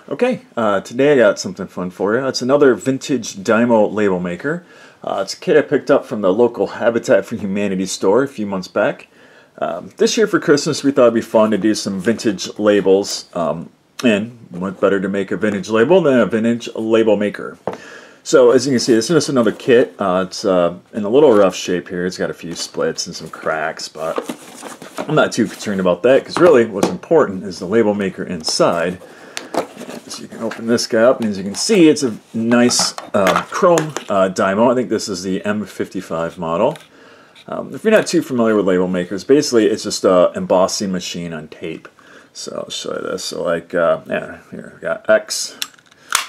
Okay, today I got something fun for you. It's another Vintage Dymo label maker. It's a kit I picked up from the local Habitat for Humanity store a few months back. This year for Christmas we thought it'd be fun to do some vintage labels, and what better to make a vintage label than a vintage label maker. So as you can see, this is just another kit. It's in a little rough shape here. It's got a few splits and some cracks, but I'm not too concerned about that because really what's important is the label maker inside. So you can open this guy up, and as you can see, it's a nice chrome Dymo. I think this is the M55 model. If you're not too familiar with label makers, basically it's just an embossing machine on tape. So I'll show you this. So like, yeah, here we got X.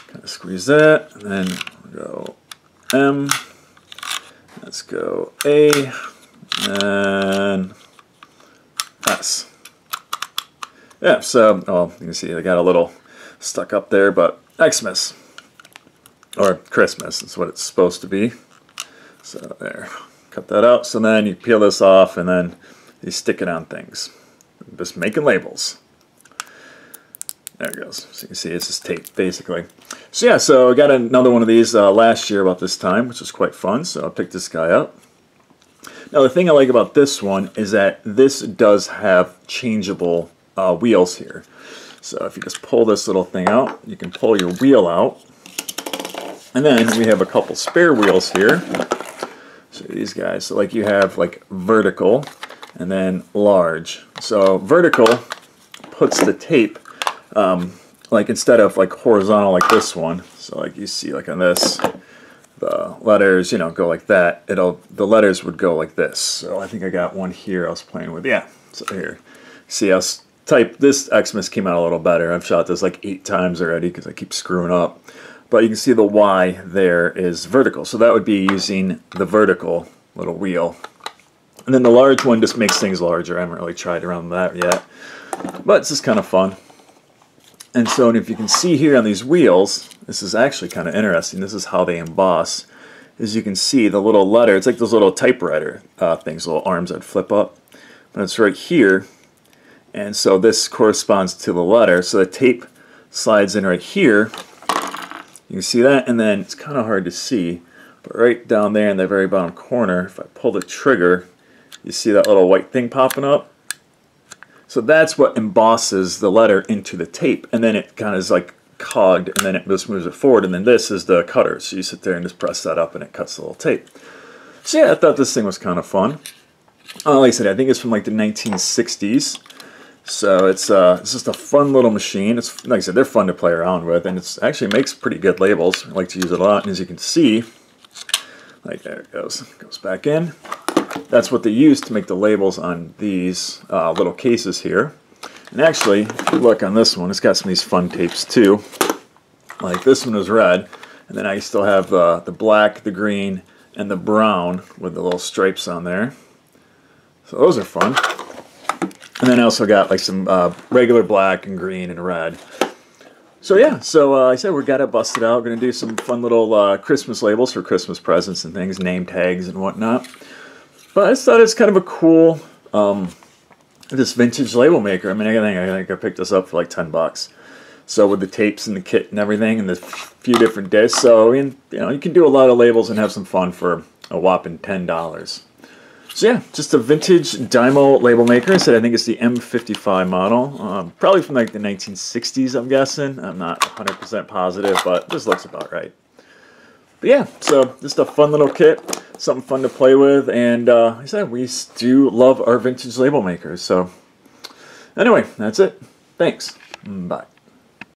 Kind of squeeze that, and then we'll go M. Let's go A, and S. Yeah, so, oh, you can see I got a little stuck up there, but Xmas, or Christmas is what it's supposed to be. So there, cut that out. So then you peel this off, and then you stick it on things. Just making labels. There it goes. So you can see it's just tape, basically. So yeah, so I got another one of these last year about this time, which was quite fun, so I picked this guy up. Now the thing I like about this one is that this does have changeable wheels here. So if you just pull this little thing out, you can pull your wheel out. And then we have a couple spare wheels here. So these guys, so like you have like vertical and then large. So vertical puts the tape like instead of like horizontal like this one. So like you see like on this, the letters, you know, go like that. The letters would go like this. So I think I got one here I was playing with. Yeah, so here. See, this Xmas came out a little better. I've shot this like 8 times already because I keep screwing up. But you can see the Y there is vertical. So that would be using the vertical little wheel. And then the large one just makes things larger. I haven't really tried around that yet. But it's just kind of fun. And so if you can see here on these wheels, this is actually kind of interesting. This is how they emboss. As you can see, the little letter, it's like those little typewriter things, little arms that flip up. But it's right here. And so this corresponds to the letter. So the tape slides in right here. You can see that, and then it's kind of hard to see, but right down there in the very bottom corner, if I pull the trigger, you see that little white thing popping up? So that's what embosses the letter into the tape, and then it kind of is like cogged, and then it just moves it forward, and then this is the cutter. So you sit there and just press that up, and it cuts the little tape. So yeah, I thought this thing was kind of fun. Like I said, I think it's from like the 1960s. So it's just a fun little machine. It's like I said, they're fun to play around with, and it actually makes pretty good labels. I like to use it a lot, and as you can see, like there it goes back in. That's what they use to make the labels on these little cases here. And actually, if you look on this one, it's got some of these fun tapes too. Like this one is red, and then I still have the black, the green, and the brown with the little stripes on there. So those are fun. And then I also got like some regular black and green and red. So yeah, so like I said, we got it busted out. We're going to do some fun little Christmas labels for Christmas presents and things, name tags and whatnot. But I just thought it's kind of a cool, this vintage label maker. I mean, I think I picked this up for like 10 bucks. So with the tapes and the kit and everything and the few different discs. So, I mean, you know, you can do a lot of labels and have some fun for a whopping $10. So yeah, just a vintage Dymo label maker. I said I think it's the M55 model. Probably from like the 1960s, I'm guessing. I'm not 100% positive, but this looks about right. But yeah, so just a fun little kit, something fun to play with, and like I said, we do love our vintage label makers. So anyway, that's it. Thanks. Bye.